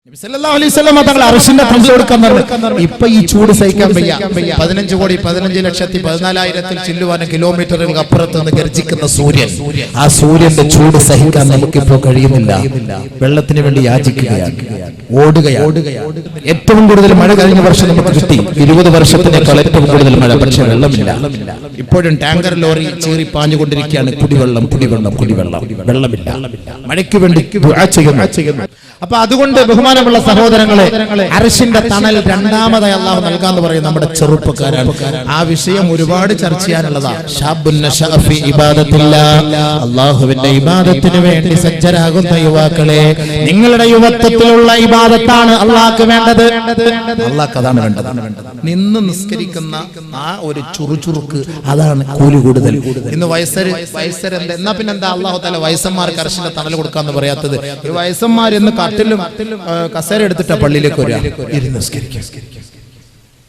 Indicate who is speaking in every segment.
Speaker 1: നബി സല്ലല്ലാഹു അലൈഹി വസല്ലം തങ്ങൾ അർശിന്റെ തണൽ കൊടുക്കാൻ പറഞ്ഞു. ഇപ്പൊ ഈ ചൂട് സഹിക്കാൻ വയ്യ. 15,15,14,000 ചില്ലുവാനും കിലോമീറ്ററുകൾക്ക് അപ്പുറത്ത് നിന്ന് ഗർജിക്കുന്ന സൂര്യൻ, ആ സൂര്യന്റെ ചൂട് സഹിക്കാൻ നമുക്കിപ്പോ കഴിയുന്നില്ല. വെള്ളത്തിന് വേണ്ടി യാചിക്കുകയാണ്, ഓടുകയാണ്. ഏറ്റവും കൂടുതൽ മഴ കഴിഞ്ഞ വർഷം നമുക്ക് കിട്ടി, 20 വർഷത്തിനേക്കാൾ ഏറ്റവും കൂടുതൽ മഴ. പക്ഷെ വെള്ളമില്ല. ഇപ്പോഴും ടാങ്കർ ലോറി ചീറി പാഞ്ഞുകൊണ്ടിരിക്കുകയാണ്. കുടിവെള്ളം, കുടിവെള്ളം, കുടിവെള്ളം, വെള്ളമില്ല. മഴയ്ക്ക് വേണ്ടി ദുആ ചെയ്യുന്നു. അപ്പൊ അതുകൊണ്ട് ബഹുമാനമുള്ള സഹോദരങ്ങളെ, അർശിന്റെ തണൽ രണ്ടാമതായി അല്ലാഹു നൽകാന്ന് പറയും നമ്മുടെ ചെറുപ്പക്കാരാണ്. ആ വിഷയം ഒരുപാട് ചർച്ച ചെയ്യാനുള്ളതാണ്. അല്ലാഹുവിന്റെ ഇബാദത്തിന് വേണ്ടി സജ്ജരാകുന്ന യുവാക്കളെ, നിങ്ങളുടെ യുവത്വത്തിലുള്ള ഇബാദത്താണ് അല്ലാഹുക്ക് വേണ്ടത്. അല്ലാഹുക്ക് അതാണ് വേണ്ടത്. നിന്ന് നിസ്കരിക്കുന്ന ആ ഒരു ചുറുചുറുക്ക്, അതാണ് കൂലി കൂടുതൽ. ഇന്ന് വയസ്സര് എന്നാ പിന്നെന്താ അല്ലാഹു തആല വയസ്സന്മാർക്ക് അർശിന്റെ തണൽ കൊടുക്കാന്ന് പറയാത്തത്? ഈ വയസ്സന്മാർ എന്ന് കട്ടിലും കസേര എടുത്തിട്ട പള്ളിയിലേക്ക് ഇരുന്ന് നമസ്കരിക്കുക.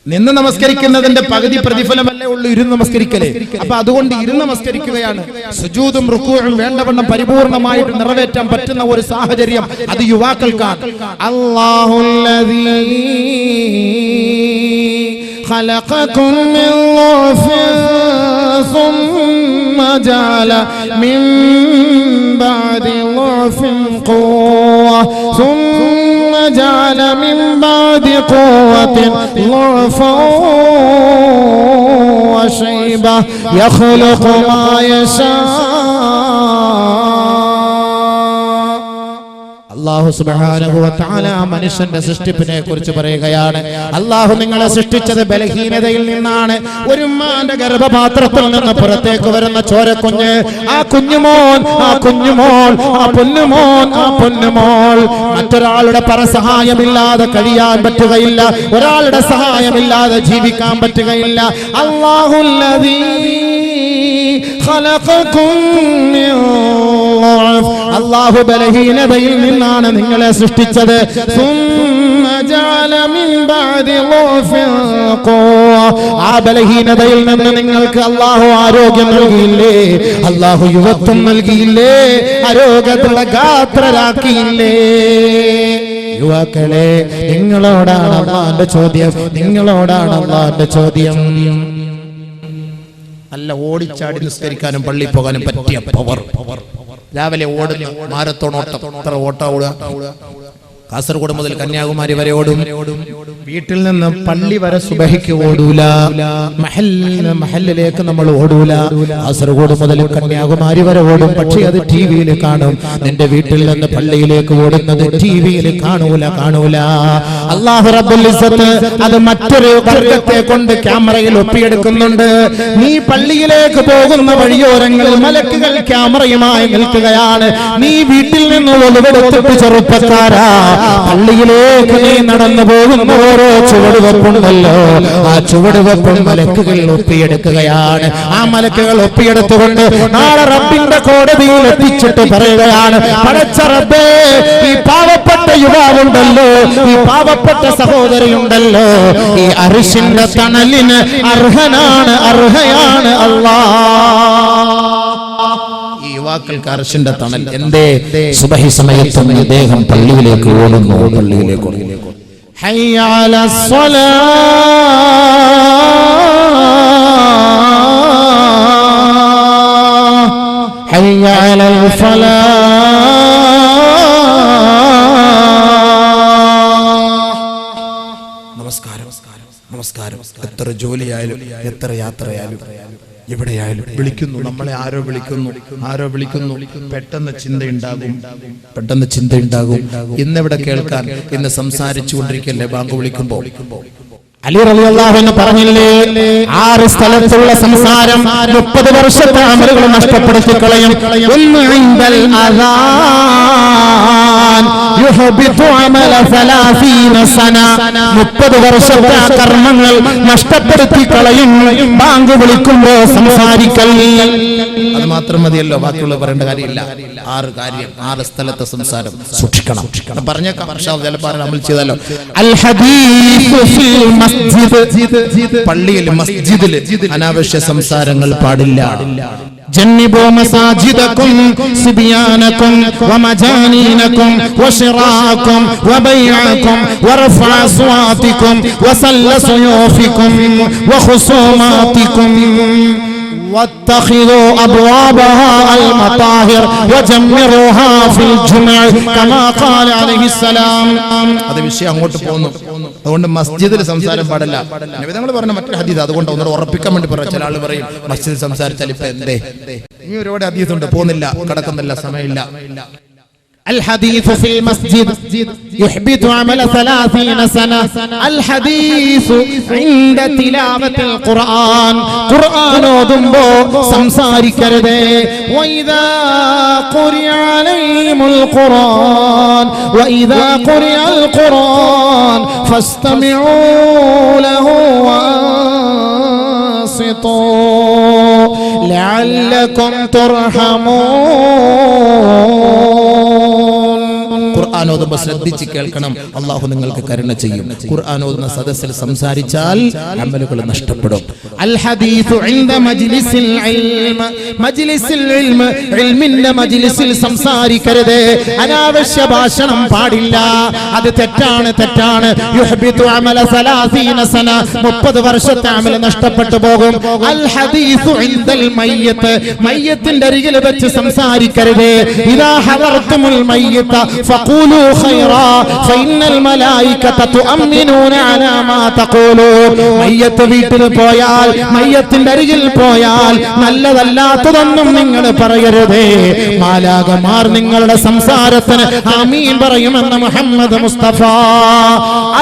Speaker 1: നിന്ന് നമസ്കരിക്കുന്നതിന്റെ പകുതി പ്രതിഫലമല്ലേ ഉള്ളൂ ഇരുന്ന് നമസ്കരിക്കലേ. അപ്പൊ അതുകൊണ്ട് ഇരുന്ന് നമസ്കരിക്കുകയാണ്. സുജൂദും റുകൂഉം വേണ്ടവണ്ണം പരിപൂർണമായിട്ട് നിറവേറ്റാൻ പറ്റുന്ന ഒരു സാഹചര്യം അത് യുവാക്കൾക്കാണ്. അല്ലാഹുല്ലദീ ഖലഖകും മിൻ ളഅഫിൻ ثم جعل من بعد ضعف قوة ثم جعل من بعد قوة ضعفا وشيبة يخلق ما يشاء. അല്ലാഹു സുബ്ഹാനഹു വ തആല മനുഷ്യന്റെ സൃഷ്ടിപ്പിനെ കുറിച്ച് പറയുകയാണ്. അല്ലാഹു നിങ്ങളെ സൃഷ്ടിച്ചത് ബലഹീനതയിൽ നിന്നാണ്. ഒരു ഉമ്മാന്റെ ഗർഭപാത്രത്തിൽ നിന്ന് പുറത്തേക്ക് വരുന്ന ചോരക്കുഞ്ഞ്, ആ കുഞ്ഞുമോൻ, ആ കുഞ്ഞുമോൾ, ആ പൊന്നുമോൻ, ആ പൊന്നുമോൾ മറ്റൊരാളുടെ പരസഹായമില്ലാതെ കഴിയാൻ പറ്റുകയില്ല. ഒരാളുടെ സഹായമില്ലാതെ ജീവിക്കാൻ പറ്റുകയില്ല. അല്ലാഹുല്ലദീ ഖലഖകും മിൻ ളഅഫ്, അല്ലാഹു ബലഹീനതയിൽ നിന്നാണ് നിങ്ങളെ സൃഷ്ടിച്ചത്. ثم جعل من بعد ضعف قوة, ആ ബലഹീനതയിൽ നിന്ന് നിങ്ങൾക്ക് അല്ലാഹു ആരോഗ്യം നൽകിയില്ലേ? അല്ലാഹു യുവത്വം നൽകിയില്ലേ? ആരോഗ്യത്തിന്റെ ഗാത്രരാക്കിയില്ലേ? യുവാക്കളെ, നിങ്ങളോടാണ് അല്ലാഹുവിന്റെ ചോദ്യം. നിങ്ങളോടാണ് അല്ലാഹുവിന്റെ ചോദ്യം. അല്ല ഓടിച്ചാടി നിസ്കരിക്കാനും പള്ളി പോകാനും പറ്റിയ പവർ. രാവിലെ ഓടുന്ന മാരത്തോൺ ഓട്ടം, എത്ര ഓട്ടം ഓടുക? കാസർഗോഡ് മുതൽ കന്യാകുമാരി വരെ ഓടും. വീട്ടിൽ നിന്ന് പള്ളി വരെ സുബഹിക്ക് ഓടൂല. മഹല്ലിലേക്ക് നമ്മൾ ഓടൂല. കാസർഗോഡ് മുതൽ കന്യാകുമാരി വരെ ഓടും. പക്ഷെ അത് ടിവിയിൽ കാണും. നിന്റെ വീട്ടിൽ നിന്ന് പള്ളിയിലേക്ക് ഓടുന്നത് ടിവിയിൽ കാണൂല. അല്ലാഹു റബ്ബുൽ ഇസ്സത്ത് അത് മറ്റൊരു വർഗത്തെ കൊണ്ട് ക്യാമറയിൽ ഒപ്പിയെടുക്കുന്നുണ്ട്. നീ പള്ളിയിലേക്ക് പോകുന്ന വഴിയോരങ്ങളിൽ മലക്കുകൾ ക്യാമറയുമായി നിൽക്കുകയാണ്. നീ വീട്ടിൽ നിന്ന് ഒളിവെടുത്തിട്ട് ചെറുപ്പക്കാരാ, പള്ളിയിലേക്ക് നീ നടന്നു പോകുന്ന ഓരോ ചുവടുവെപ്പുണ്ടല്ലോ, ആ ചുവടുവെപ്പും മലക്കുകൾ ഒപ്പിയെടുക്കുകയാണ്. ആ മലക്കുകൾ ഒപ്പിയെടുത്തുകൊണ്ട് നാളെ റബ്ബിന്റെ കോടതിയിൽ എത്തിച്ചിട്ട് പറയുകയാണ്, പടച്ച റബ്ബേ, ഈ പാവപ്പെട്ട യുവാവുണ്ടല്ലോ, ഈ പാവപ്പെട്ട സഹോദരിയുണ്ടല്ലോ, ഈ അർശിന്റെ തണലിന് അർഹയാണ് അല്ലാഹ്. യുവാക്കൾക്ക് അർശിന്റെ തണൽ. എന്തേ? സുബഹി സമയത്ത് അദ്ദേഹം പള്ളിയിലേക്ക് ഓടുന്നു. ഹയ്യ അലസ്സലാഹ്, ഹയ്യ അലൽ ഫലാഹ്. നമസ്കാരം. എത്ര ജോലിയായാലും, എത്ര യാത്രയായാലും, എവിടെയായാലും വിളിക്കുന്നു. നമ്മളെ ആരോ വിളിക്കുന്നു. പെട്ടെന്ന് ചിന്തയുണ്ടാകും. ഇന്നിവിടെ കേൾക്കാൻ, ഇന്ന് സംസാരിച്ചു കൊണ്ടിരിക്കല്ലേ ബാങ്ക് വിളിക്കുമ്പോൾ. അലി റളിയല്ലാഹു അൻഹു പറഞ്ഞില്ലേ, 6 സ്ഥലത്തുള്ള സംസാരം 30 വർഷത്തെ അമലുകൾ നഷ്ടപ്പെടുത്തി കളയും. ഒന്ന് ഇൻദൽ അദാൻ യുഹബിതു അമല 30 സന, 30 വർഷത്തെ കർമ്മങ്ങൾ നഷ്ടപ്പെടുത്തി കളയും ബാങ്ക് വിളിക്കുമ്പോൾ സംസാരിക്കൽ. അത് മാത്രം മതിയല്ലോ, ബാക്കിയുള്ള പറയേണ്ട കാര്യമില്ല. 6 കാര്യം, 6 സ്ഥലത്തെ സംസാരം സൂക്ഷിക്കണം. പറഞ്ഞേക്കാം, ചിലപ്പോൾ അമൽ ചെയ്താലോ. അൽ ഹദീസ് ഫിൽ മസ്ജിദ്, പള്ളിയിൽ മസ്ജിദിൽ അനാവശ്യ സംസാരങ്ങൾ പാടില്ല. جنبوا مساجدكم صبيانكم ومجانينكم وشراءكم وبيعكم ورفع أصواتكم وسل سيوفكم وخصوماتكم واتخذوا أبوابها المطاهر وجمروها في الجمع كما قال عليه السلام. അത് വിഷയം അങ്ങോട്ട് പോകുന്നു. അതുകൊണ്ട് മസ്ജിദിൽ സംസാരം പാടില്ല. നബി തങ്ങൾ പറഞ്ഞ മറ്റൊരു ഹദീസ് അതുകൊണ്ട് ഒന്നുകൂടെ ഉറപ്പിക്കാൻ വേണ്ടി പറയാം. ചില ആള് പറയും മസ്ജിദിൽ സംസാരിച്ചാൽ ഇപ്പൊ എന്തേ, ഇനി ഒരുപാട് ഹദീസ് ഉണ്ട്, പോകുന്നില്ല, കടക്കുന്നില്ല, സമയമില്ല. الحديث في المسجد يحبط عمل 30 سنة. الحديث عند تلاوة القرآن. قرآن ഓതുമ്പോ സംസാരിക്കരുത്. وإذا قرئ عليهم القرآن وإذا قرئ القرآن فاستمعوا له وأنصتوا لعلكم ترحمون. ഖുർആൻ ഓതുമ്പോൾ ശ്രദ്ധിച്ച് കേൾക്കണം. അല്ലാഹു നിങ്ങൾക്ക് കരുണ ചെയ്യും. ഖുർആൻ ഓതുന്ന സദസ്സിൽ സംസാരിച്ചാൽ അമലുകൾ നഷ്ടപ്പെടും. അൽ ഹദീസു ഇൻദ മജ്ലിസിൽ ഇൽമ. മജ്ലിസിൽ ഇൽമ, ഇൽമിന്റെ മജ്ലിസിൽ സംസാരിക്കരുത്. അനാവശ്യ ഭാഷണം പാടില്ല. അത് തെറ്റാണ്, തെറ്റാണ്. യുഹ്ബിതു അമല 30 സന. 30 വർഷത്തെ അമൽ നഷ്ടപ്പെട്ടു പോകും. അൽ ഹദീസു ഇൻദൽ മയ്യിത്ത്. മയ്യിത്തിന്റെ അരികിൽ വെച്ച് സംസാരിക്കരുത്. ഇദാ ഹദർതുമുൽ മയ്യിത്ത فقولوا خيرا فإن الملائكة تؤمنون على ما تقولون. മയ്യത്ത് വീട്ടിൽ പോയാൽ, മയ്യത്തിന്റെ അരികിൽ പോയാൽ നല്ലതല്ലാത്തതൊന്നും നിങ്ങൾ പറയരുതേ. മാലാഖമാർ നിങ്ങളുടെ സംസാരത്തിന് ആമീൻ പറയുമെന്ന് മുഹമ്മദ് മുസ്തഫ.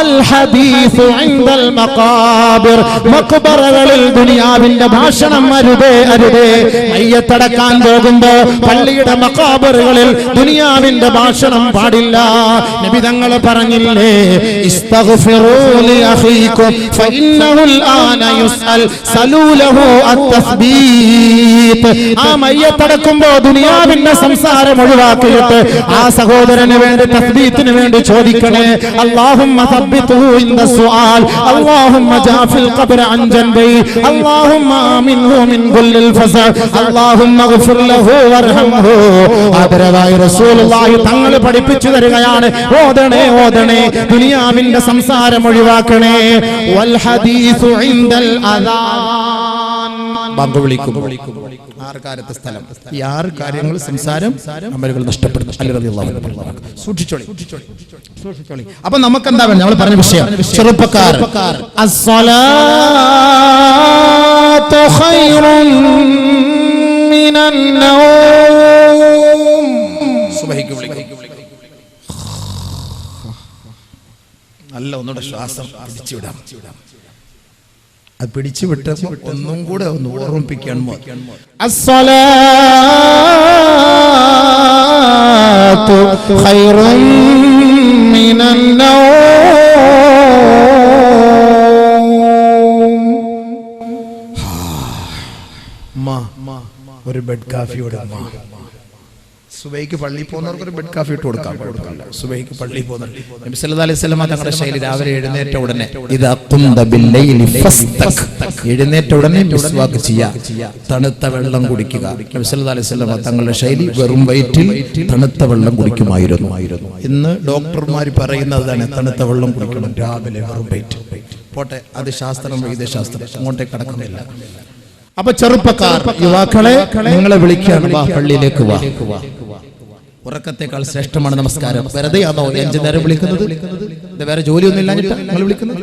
Speaker 1: അൽ ഹദീസു ഇൻദൽ മഖാബിർ. മഖ്ബറകളിൽ ദുനിയാവിന്റെ ഭാഷണം അരുതേ, അരുതേ. മയ്യത്തടക്കാൻ പോകുമ്പോ പള്ളിയുടെ മഖാബറുകളിൽ ദുനിയാവിന്റെ ഭാഷണം പാടില്ല. നബി തങ്ങൾ പറഞ്ഞില്ലേ, ഇസ്തഗ്ഫിറൂ ലി അഖീകും ഫഇന്നഹു അൽആന യുസ്അൽ സലൂലഹു അത്തസ്ബീത്. ആ മയ്യത്തടക്കുമ്പോ ദുനിയാവിന്റെ സംസാരം ഒഴിവാക്കിയിട്ട് ആ സഹോദരന് വേണ്ടി തസ്ബീത്തിന് വേണ്ടി ചോദിക്കണേ. അല്ലാഹുമ്മ സബ്ബിത്ഹു ഇൻദ സുആൽ. അല്ലാഹുമ്മ ജാഫിൽ ഖബ്ര അൻ ജൻബി. അല്ലാഹുമ്മ ആമിൻഹു മിൻ കുല്ലിൽ ഫസഅ. അല്ലാഹുമ്മഗ്ഫിർ ലഹു വർഹംഹു. ആദരവായ റസൂലുള്ളാഹി തങ്ങൾ പഠിപ്പിച്ചു തരികയാണ്, ഓതണേ, ഓതണേ, ദുനിയാവിന്റെ സംസാരം ഒഴിവാക്കണേ. വൽ ഹദീസു ഇൻദൽ അദാൻ. ബാങ്ക് വിളിക്കും. 6 കാര്യത്തെ സ്ഥലം. ഈ 6 കാര്യങ്ങൾ സംസാരം അമലുകൾ നഷ്ടപ്പെടുന്നു. അലി റളിയല്ലാഹു അൻഹു സൂക്ഷിച്ചോളി, സൂക്ഷിച്ചോളി. അപ്പൊ നമുക്ക് എന്താ വേണ്ടത്? നമ്മൾ പറഞ്ഞ വിഷയം ചെറുപ്പക്കാർ. അസ്സലാത്തു ഖൈറുൻ മിനൻ നൗം. സുബ്ഹിക്ക് വിളിക്കും. നല്ല ഒന്നുകൂടെ ശ്വാസം പിടിച്ചുവിടാം. അത് പിടിച്ചുവിട്ട് ഒന്നും കൂടെ ഒന്ന് ഓർമ്മിപ്പിക്കാൻ. അസ്സലാത്തു ഖൈറുൻ മിനൻ നൗം. ഒരു ബെഡ് കാഫിയോട് സുബൈക്ക് പള്ളിയിൽ പോകുന്നവർക്ക് ഒരു ബെഡ് കാഫി ഇട്ട് കൊടുക്കാം. സുബൈക്ക് പള്ളിയിൽ പോകുന്നവർ നബി സല്ലല്ലാഹു അലൈഹി വസല്ലം തങ്ങളുടെ ശൈലി രാവിലെ എഴുന്നേറ്റ ഉടനെ എഴുന്നേറ്റ ഉടനെ മിസ്വാക്ക് ചെയ്യുക, തണുത്ത വെള്ളം കുടിക്കുക. നബി സല്ലല്ലാഹു അലൈഹി വസല്ലം തങ്ങളുടെ ശൈലി വെറും വയറ്റിൽ തണുത്ത വെള്ളം കുടിക്കുമായിരുന്നു. ഇന്ന് ഡോക്ടർമാർ പറയുന്നതാണ് തണുത്ത വെള്ളം കുടിക്കണം രാവിലെ വെറും വയറ്റിൽ. പോട്ടെ, അത് ശാസ്ത്രം, വൈദ്യശാസ്ത്രം, അങ്ങോട്ടേക്ക് കടക്കുന്നില്ല. അപ്പൊ ചെറുപ്പക്കാർ, യുവാക്കളെ നിങ്ങളെ വിളിക്കുകയാണ്, വാ പള്ളിയിലേക്ക് വാ. ഉറക്കത്തെക്കാൾ ശ്രേഷ്ഠമാണ് നമസ്കാരം. വെറുതെയാണോ 5 നേരം വിളിക്കുന്നത്? വേറെ ജോലിയൊന്നും ഇല്ലാഞ്ഞിട്ട് നിങ്ങൾ വിളിക്കുന്നത്?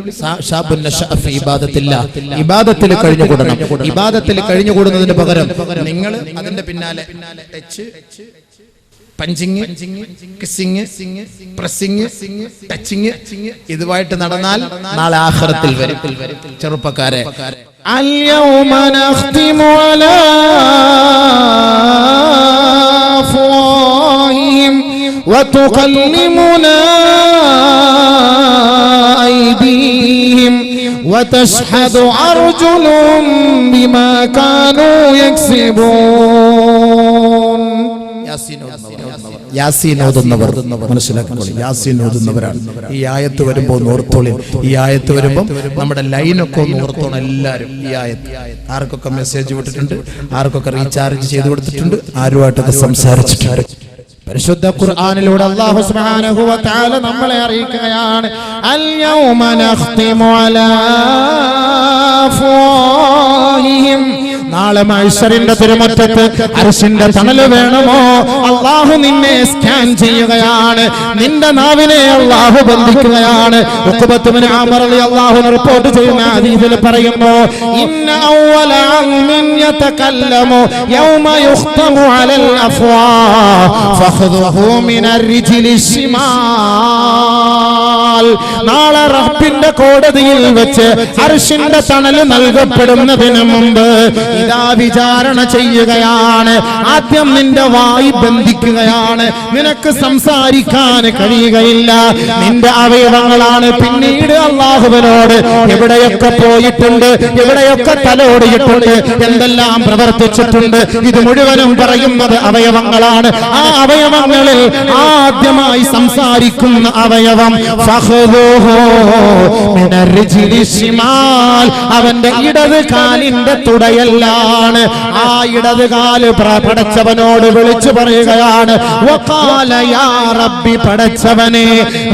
Speaker 1: ഇബാദത്തിൽ കഴിഞ്ഞുകൂടണം. ഇബാദത്തിൽ കഴിഞ്ഞുകൂടുന്നതിന് പകരം നിങ്ങൾ അതിന്റെ പിന്നാലെ touch, punching, kissing, pressing, touching ഇതുമായിട്ട് നടന്നാൽ നാളെ ആഖിറത്തിൽ വരും. ചെറുപ്പക്കാരെ, اليوم نختم على أفواههم وتكلمنا أيديهم وتشهد أرجلهم بما كانوا يكسبون. യാസീൻ ഓതുന്നവർ മനസ്സിലാക്കിക്കോളി, യാസീൻ ഓതുന്നവരാണ്. ഈ ആയത്ത് വരുമ്പോൾ ഓർത്തോളി. ഈ ആയത്ത് വരുമ്പോൾ നമ്മുടെ ലൈനൊക്കെ ഒന്ന് ഓർത്തോണം എല്ലാവരും. ഈ ആയത്ത് ആർക്കൊക്കെ മെസ്സേജ് വിട്ടിട്ടുണ്ട്, ആർക്കൊക്കെ റീചാർജ് ചെയ്ത് കൊടുത്തിട്ടുണ്ട്, ആരുമായിട്ടൊക്കെ സംസാരിച്ചിട്ടുണ്ട്. പരിശുദ്ധ ഖുർആനിലൂടെ അല്ലാഹു സുബ്ഹാനഹു വ തആല നമ്മളെ അറിയിക്കുകയാണ്, അൽ യൗമ നഖ്തിമു അലാ അഫ്വാഹിഹിം. നാളെ മഹ്ശറിന്റെ തിരുമുറ്റത്ത് അർശിന്റെ തണല് വേണമോ? അല്ലാഹു നിന്നെ സ്കാൻ ചെയ്യുകയാണ്, നിന്റെ നാവിനെ അല്ലാഹു ബന്ധിക്കുകയാണ്. ഉഖബത്ത് ഇബ്നു അമർ റളിയല്ലാഹു അൻഹു റിപ്പോർട്ട് ചെയ്യുന്ന ഹദീസിൽ പറയുന്നു, ഇന്ന അവ്വല അൽമിൻ യതകല്ലമു യൗമ യുഖ്തമു അലൽ അഫ്വാഹ് ഫഖദുഹു മിനർ റിജ്ലി ശിമാൽ. നാളെ റബ്ബിന്റെ കോടതിയിൽ വെച്ച് അർശിന്റെ തണല് നൽകപ്പെടുന്നതിന് മുമ്പ് ഇതാ വിചാരണ ചെയ്യുകയാണ്. ആദ്യം നിന്റെ വായ് ബന്ധിക്കുകയാണ്, നിനക്ക് സംസാരിക്കാൻ കഴിയുകയില്ല. നിന്റെ അവയവങ്ങളാണ് പിന്നീട് അല്ലാഹുവിനോട് എവിടെയൊക്കെ പോയിട്ടുണ്ട്, എവിടെയൊക്കെ തലോടിയിട്ടുണ്ട്, എന്തെല്ലാം പ്രവർത്തിച്ചിട്ടുണ്ട്, ഇത് മുഴുവനും പറയുന്നത് അവയവങ്ങളാണ്. ആ അവയവങ്ങളിൽ ആദ്യമായി സംസാരിക്കുന്ന അവയവം ഫഖദുഹു മിനർ റിജ്ലി ശിമാൽ, അവന്റെ ഇടത് കാലിന്റെ തുടയല്ലാണ്. ആ ഇടത് കാല് പടച്ചവനോട് വിളിച്ചു പറയുകയാണ്, വഖാല യാ റബ്ബി, പടച്ചവനെ,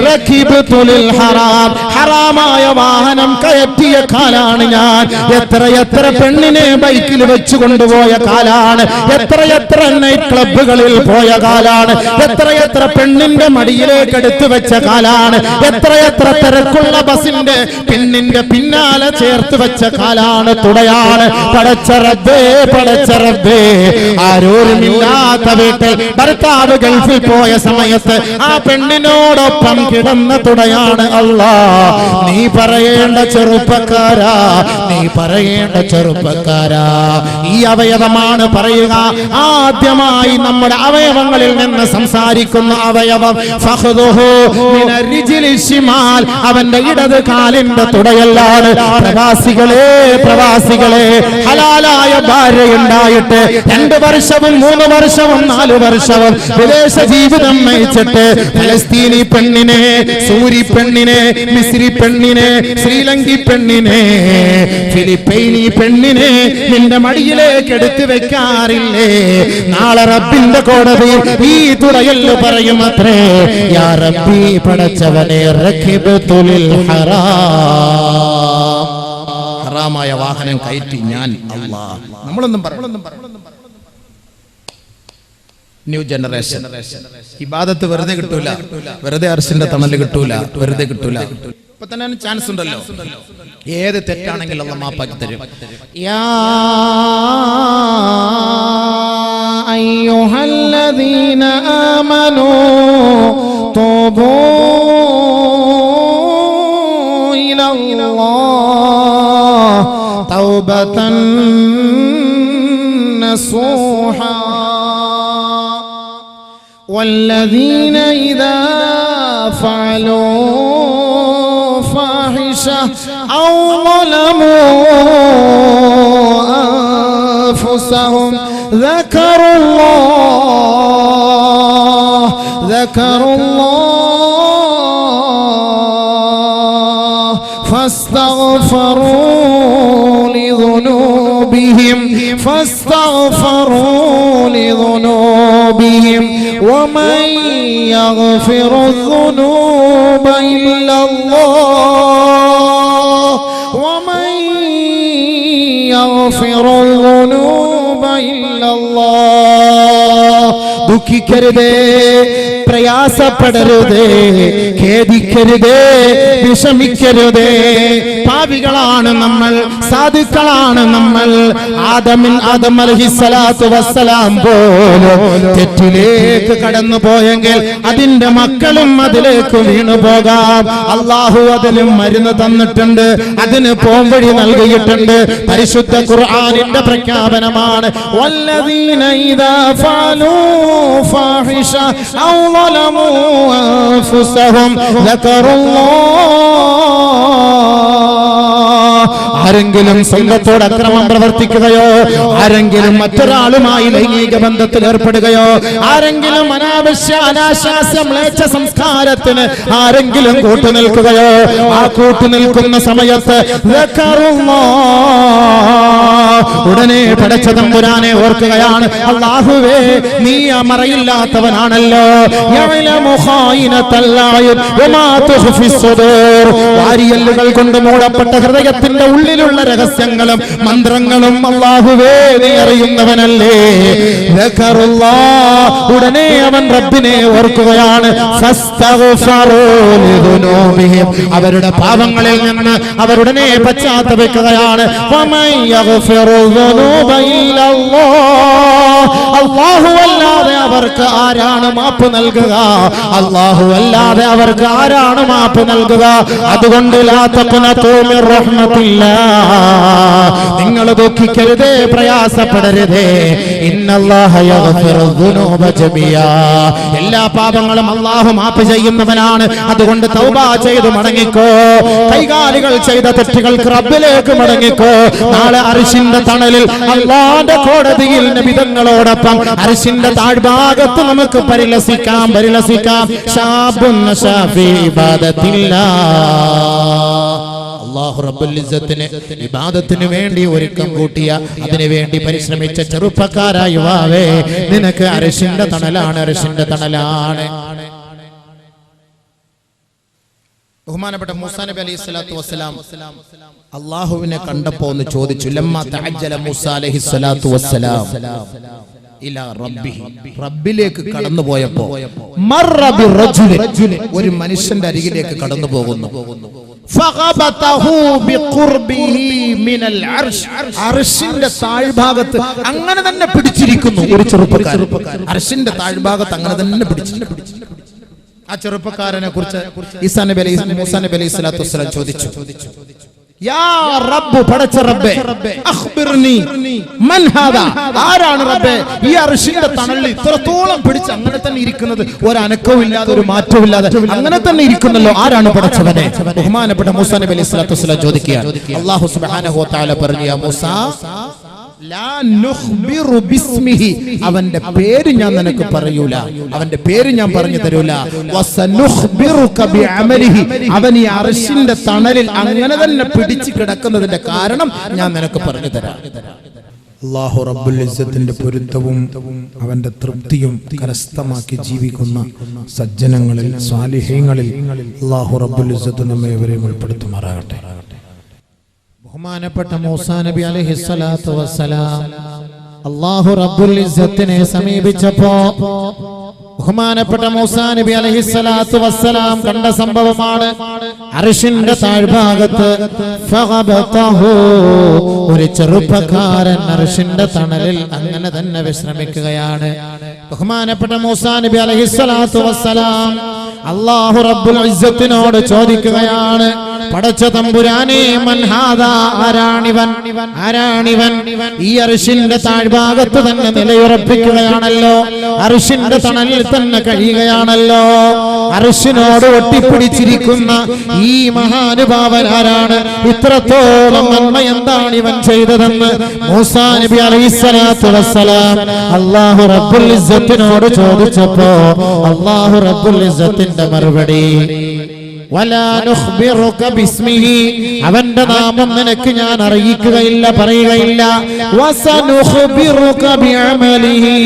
Speaker 1: റകിബ്തു ലിൽ ഹറാം, ഹറാമായ വാഹനം കയറ്റിയ കാലാണ് ഞാൻ. എത്ര പെണ്ണിനെ ബൈക്കിൽ വെച്ചു കൊണ്ടുപോയ കാലാണ്, എത്ര നൈറ്റ് ക്ലബ്ബുകളിൽ പോയ കാലാണ്, എത്ര പെണ്ണിന്റെ മടിയിലേക്ക് എടുത്തു വെച്ച കാലാണ്, എത്ര തിരക്കുള്ള ബസിന്റെ പെണ്ണിന്റെ പിന്നാലെ ചേർത്ത് വെച്ച കാലാണ്, തുടയാണ്. പടച്ച റബ്ബേ, ആരോരുമില്ലാത്ത വീട്ടിൽ ഭർത്താവ് ഗൾഫിൽ പോയ സമയത്ത് ആ പെണ്ണിനോടൊപ്പം കിടന്ന തുടയാണ്. അല്ലാ, നീ പറയേണ്ട ചെറുപ്പക്കാരാ, നീ പറയേണ്ട ചെറുപ്പക്കാരാ, ഈ അവയവമാണ് പറയുക. ആദ്യമായി നമ്മുടെ അവയവങ്ങളിൽ നിന്ന് സംസാരിക്കുന്ന അവയവം ഫഖദുഹു മിനർ റിജ്ലി ശിമാൽ, അവന്റെ ഇടത് കാലിന്റെ തുടയല്ലാണ്. പ്രവാസികളെ, ഹലാലായ ഭാര്യയുണ്ടായിട്ട് 2 വർഷവും 3 വർഷവും 4 വർഷവും വിദേശ ജീവിതം നയിച്ചിട്ട് ഫലസ്തീനി പെണ്ണിനെ, സൂരി പെണ്ണിനെ, മിസ്രി പെണ്ണിനെ, ശ്രീലങ്കി പെണ്ണിനെ, ഫിലിപ്പൈനി പെണ്ണിനെ നിന്റെ മടിയിലേക്ക് എടുത്തു വെക്കാറില്ലേ? നാളെ റബ്ബിന്റെ കോടതിയിൽ ഈ തുടയല് പറയും അത്രേ, യാ റബ്ബി, പടച്ചവനെ, റകിബ്തു ലിൽ ഹറാം, ഹറാമായ വാഹനം കയറ്റി ഞാൻ. അല്ലാഹ്, നമ്മളൊന്നും ന്യൂ ജനറേഷൻ ഇബാദത്ത് വെറുതെ കിട്ടൂല, വെറുതെ അർശിന്റെ തണല് കിട്ടൂല, വെറുതെ കിട്ടൂല. ഇപ്പൊ തന്നെ ചാൻസ് ഉണ്ടല്ലോ, ഏത് തെറ്റാണെങ്കിൽ അല്ലാഹ് മാപ്പാക്കി തരും. യാ അയ്യുഹല്ലദീന ആമനൂ തൂബൂ ഇലല്ലാഹ് തൗബതൻ നസൂഹാ والذين إذا فعلوا فاحشة أو ظلموا أنفسهم ذكروا الله فاستغفروا لذنوبهم ومن يغفر الذنوب إلا الله ദുഃഖിക്കരുതേ, പ്രയാസപ്പെടരുതേ, ഖേദിക്കരുതേ, വിഷമിക്കരുതേ. പാപികളാണ് നമ്മൾ, സാധുക്കളാണ് നമ്മൾ. ആദം അലൈഹിസ്സലാത്തു വസ്സലാം പോലും തെറ്റിലേക്ക് കടന്നു പോയെങ്കിൽ അതിന്റെ മക്കളും അതിലേക്ക് വീണു പോകാം. അള്ളാഹു അതിനും മരുന്ന് തന്നിട്ടുണ്ട്, അതിന് പോംവഴി നൽകിയിട്ടുണ്ട്. പരിശുദ്ധ ഖുർആനിന്റെ പ്രഖ്യാപനമാണ്, വല്ലദീന ഇദാ ഫഅലൂ ഫാഹിഷ ഔ ളലമൂ അൻഫുസഹും ദക്കറുല്ലാഹ്. ആരെങ്കിലും സ്വന്തത്തോട് അക്രമം പ്രവർത്തിക്കുകയോ, ആരെങ്കിലും മറ്റൊരാളുമായി ലൈംഗിക ബന്ധത്തിൽ ഏർപ്പെടുകയോ, ആരെങ്കിലും അനാശാസ്യ മ്ലേച്ഛ സംസ്കാരത്തിന് ആരെങ്കിലും കൂട്ടുനിൽക്കുകയോ, ആ കൂട്ടുനിൽക്കുന്ന സമയത്ത് ഉടനെ പടച്ച തമ്പുരാനെ ഓർക്കുകയാണ്. അല്ലാഹുവേ, നീ മറയില്ലാത്തവനാണല്ലോ. വാരിയല്ലുകൾ കൊണ്ട് മൂടപ്പെട്ട ഹൃദയത്തിന്റെ ഉള്ളിലുള്ള രഹസ്യങ്ങളും മന്ത്രങ്ങളും അല്ലാഹുവേ നീ അറിയുന്നവനല്ലേ. ഉടനെ അവൻ റബ്ബിനെ ഓർക്കുകയാണ്. അവരുടെ പാപങ്ങളിൽ നിന്ന് അവരുടനെ പശ്ചാത്തപിക്കുകയാണ്. അല്ലാഹു അല്ലാതെ അവർക്ക് ആരാണ് മാപ്പ് നൽകുക? അല്ലാഹു അല്ലാതെ അവർക്ക് ആരാണ് മാപ്പ് നൽകുക? അതുകൊണ്ട് ലാ തഖ്നതു മിർ റഹ്മത്തില്ലാഹ്, നിങ്ങൾ ദുഃഖിക്കരുതേ, പ്രയാസപ്പെടരുതേ. ഇന്നല്ലാഹ യഗ്ഫിറു ദുനൂബ ജമിയാ, എല്ലാ പാപങ്ങളും അല്ലാഹു മാപ്പ് ചെയ്യുന്നവനാണ്. അതുകൊണ്ട് തൗബ ചെയ്തു മടങ്ങിക്കോ. കൈകാലുകൾ ചെയ്ത തെറ്റുകൾക്ക് റബ്ബിലേക്ക് മടങ്ങിക്കോ. നാളെ അർശിന്റെ തണലിൽ അല്ലാഹുവിന്റെ കോടതിയിൽ നബിതങ്ങളോടൊപ്പം അർശിന്റെ താഴ്ഭാഗത്ത് നമുക്ക് പരിലസിക്കാം. ശാബുൻ നശാഫി ഇബാദത്തില്ലാഹ്. അല്ലാഹു റബ്ബുൽ ഇസ്സത്തിന് ഇബാദത്തിന് വേണ്ടി ഒരുക്കം കൂട്ടിയ, അതിനു വേണ്ടി പരിശ്രമിച്ച ചെറുപ്പക്കാരായ യുവാവേ, നിനക്ക് അർശിന്റെ തണലാണ്, അർശിന്റെ തണലാണ്. ബഹുമാനപ്പെട്ട മൂസാ നബി അലൈഹി സ്വലാത്തു വസ്സലാം അല്ലാഹുവിനെ കണ്ടപ്പോ ഒന്ന് ചോദിച്ചു. ലമ്മാ തഅജ്ജല മൂസാ അലൈഹി സ്വലാത്തു വസ്സലാം ഇലാ റബ്ബിഹി, റബ്ബിലേക്ക് കടന്നു പോയപ്പോ മർറ ബിറജുലി, ഒരു മനുഷ്യന്റെ അരികിലേക്ക് കടന്നു പോകുന്നു. ഫഖബതഹു ബിഖുർബിഹി മിനൽ അർശ്, അർശിന്റെ താഴ്ഭാഗത്ത് അങ്ങനെ തന്നെ പിടിച്ചിരിക്കുന്നു ഒരു ചെറുപ്പക്കാരൻ. അർശിന്റെ താഴ്ഭാഗത്ത് അങ്ങനെ തന്നെ പിടിച്ചിരിക്കുന്നു. ആ ചെറുപ്പക്കാരനെ കുറിച്ച് മൂസാ നബി അലൈഹി സ്വലാത്തു വസ്സലാം ചോദിച്ചു. യാ റബ്ബ്, പടച്ച റബ്ബേ, അഖ്ബിർനി മൻ ഹാദാ, ആരാണ് റബ്ബേ ഈ അർശിന്റെ തണലിൽ ഇത്രത്തോളം പിടിച്ച് അങ്ങനെ തന്നെ ഇരിക്കുന്നത്, ഒരു അനക്കവും ഇല്ലാതെ ഒരു മാറ്റവും ഇല്ലാതെ അങ്ങനെ തന്നെ ഇരിക്കുന്നല്ലോ, ആരാണ് പടച്ചവനെ? ബഹുമാനപ്പെട്ട മൂസാ നബി അലൈഹി സ്വലാത്തു വസ്സലാം ചോദിക്കുകയാണ്. അല്ലാഹു സുബ്ഹാനഹു വ തആല പറഞ്ഞു, യാ മൂസാ ലാ നുഖ്ബിറു ബിസ്മിഹി, അവന്റെ പേര് ഞാൻ നിനക്ക് പറയൂല, അവന്റെ പേര് ഞാൻ പറഞ്ഞു തരൂല. വസനുഖ്ബിറുക ബിഅമലിഹി, അവൻ ഈ അർശിന്റെ തണലിൽ അങ്ങനെ തന്നെ പിടിച്ചു കിടക്കുന്നതിന്റെ കാരണം ഞാൻ നിനക്ക് പറഞ്ഞു തരാം. അല്ലാഹു റബ്ബുൽ ഇസ്സത്തിന്റെ പൊരുത്തവും അവന്റെ തൃപ്തിയും കരസ്ഥമാക്കി ജീവിക്കുന്ന സജ്ജനങ്ങളിൽ, സ്വാലിഹീങ്ങളിൽ അല്ലാഹു റബ്ബുൽ ഇസ്സത്ത് നമ്മെ ഇവരെയും ഉൾപ്പെടുത്തുമാറാകട്ടെ. ബഹുമാനപ്പെട്ട മൂസാ നബി അലൈഹി സ്വലാത്തു വസ്സലാം അല്ലാഹു റബ്ബുൽ ഇസ്സത്തിനെ സമീപിച്ചപ്പോ ബഹുമാനപ്പെട്ട മൂസാ നബി അലൈഹി സ്വലാത്തു വസ്സലാം കണ്ട സംഭവമാണ്. അർശിന്റെ താഴ്ഭാഗത്ത് ഫഖബതഹു, ഒരു ചെറുപ്പക്കാരൻ അർശിന്റെ തണലിൽ അങ്ങനെ തന്നെ വിശ്രമിക്കുകയാണ്. ബഹുമാനപ്പെട്ട മൂസാ നബി അലൈഹി സ്വലാത്തു വസ്സലാം അല്ലാഹു റബ്ബുൽ ഇസ്സത്തിനോട് ചോദിക്കുകയാണ്, പടച്ച തമ്പുരാനെ, മൻ ഹാദാ, ആരാണിവൻ? ഈ അർശിന്റെ താഴ്ഭാഗത്ത് തന്നെ നിലയുറപ്പിക്കുകയാണല്ലോ, അർശിന്റെ തണലിൽ തന്നെ കഴിയുകയാണല്ലോ, അർശിനോട് ഒട്ടിപ്പിടിച്ചിരിക്കുന്ന ഈ മഹാനുഭാവൻ ആരാണ്? ഇത്രത്തോളം നന്മ എന്താണ് ഇവൻ ചെയ്തതെന്ന് മൂസാ നബി അലൈഹി സ്വലാത്തു വസ്സലാം അല്ലാഹു റബ്ബുൽ ഇസ്സത്തിനോട് ചോദിച്ചപ്പോ അല്ലാഹു റബ്ബുൽ ഇസ്സത്തിന്റെ മറുപടി, വലാ നുഖ്ബിറുക ബിസ്മിഹി, അവന്റെ നാമം നിനക്ക് ഞാൻ അറിയിക്കുകയില്ല, പറയുകയില്ല. വസനുഖ്ബിറുക ബിഅമലിഹി,